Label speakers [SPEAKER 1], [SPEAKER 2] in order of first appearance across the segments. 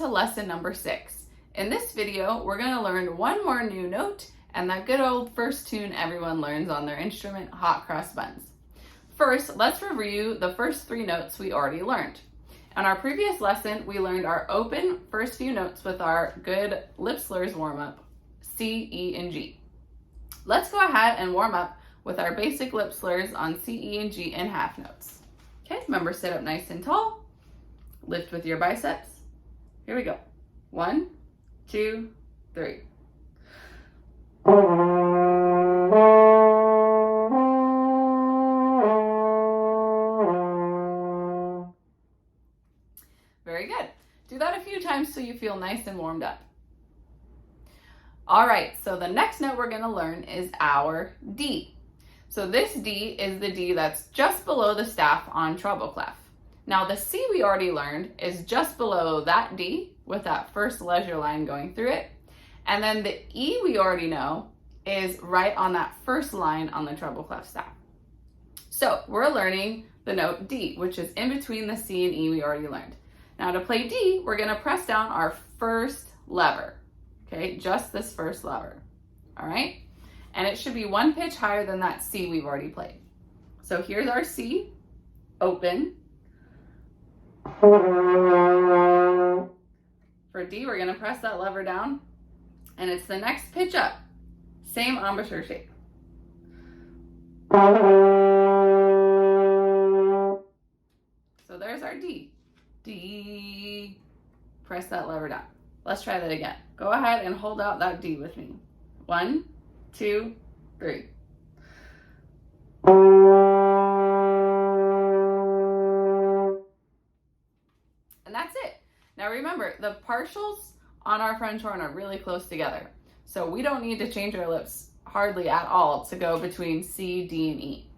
[SPEAKER 1] to lesson number 6. In this video, we're going to learn one more new note and that good old first tune everyone learns on their instrument, hot cross buns. First, let's review the first 3 notes we already learned. On our previous lesson, we learned our open first few notes with our good lip slurs warm-up, C, E, and G. Let's go ahead and warm up with our basic lip slurs on C, E, and G in half notes. Okay, remember, sit up nice and tall, lift with your biceps. Here we go. 1, 2, 3. Very good. Do that a few times so you feel nice and warmed up. All right, so the next note we're going to learn is our D. So this D is the D that's just below the staff on treble clef. Now the C we already learned is just below that D with that first leisure line going through it. And then the E we already know is right on that first line on the treble clef staff. So we're learning the note D, which is in between the C and E we already learned. Now to play D, we're going to press down our first lever. Okay, just this first lever. All right? And it should be 1 pitch higher than that C we've already played. So here's our C, open. For D, we're going to press that lever down, and it's the next pitch up. Same embouchure shape. So there's our D. D. Press that lever down. Let's try that again. Go ahead and hold out that D with me. 1, 2, 3. And that's it. Now remember, the partials on our French horn are really close together. So we don't need to change our lips hardly at all to go between C, D, and E.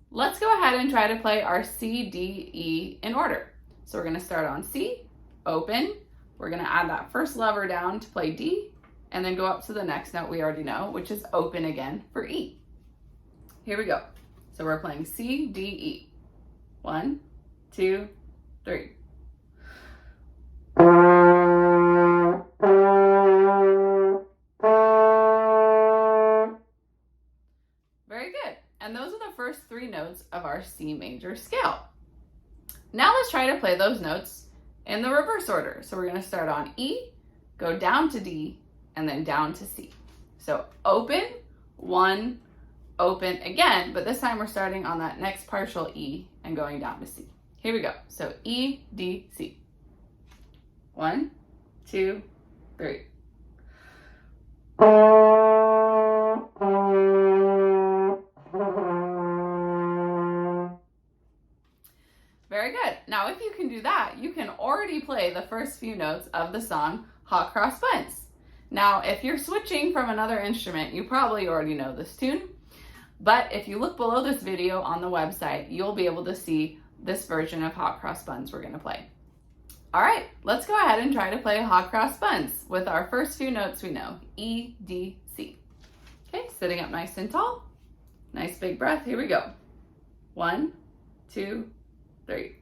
[SPEAKER 1] Let's go ahead and try to play our C, D, E in order. So we're going to start on C, open. We're going to add that first lever down to play D, and then go up to the next note we already know, which is open again for E. Here we go. So we're playing C, D, E. 1, 2, 3. Very good. And those are the first 3 notes of our C major scale. Now let's try to play those notes in the reverse order. So we're going to start on E, go down to D, and then down to C. So open, 1, open again, but this time we're starting on that next partial E and going down to C. Here we go. So E, D, C. 1, 2, 3. Very good. Now, if you can do that, you can already play the first few notes of the song Hot Cross Buns. Now, if you're switching from another instrument, you probably already know this tune. But if you look below this video on the website, you'll be able to see this version of Hot Cross Buns we're going to play. All right, let's go ahead and try to play Hot Cross Buns with our first few notes we know, E, D, C. Okay, sitting up nice and tall. Nice big breath. Here we go. 1, 2, 3.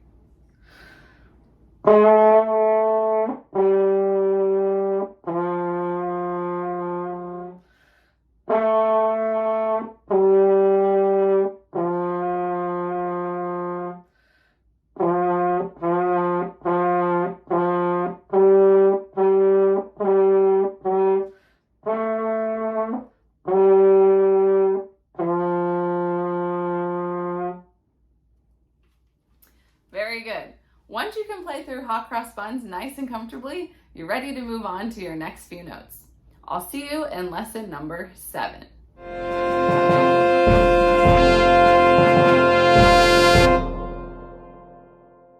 [SPEAKER 1] Very good. Once you can play through Hot Cross Buns nice and comfortably, you're ready to move on to your next few notes. I'll see you in lesson number 7.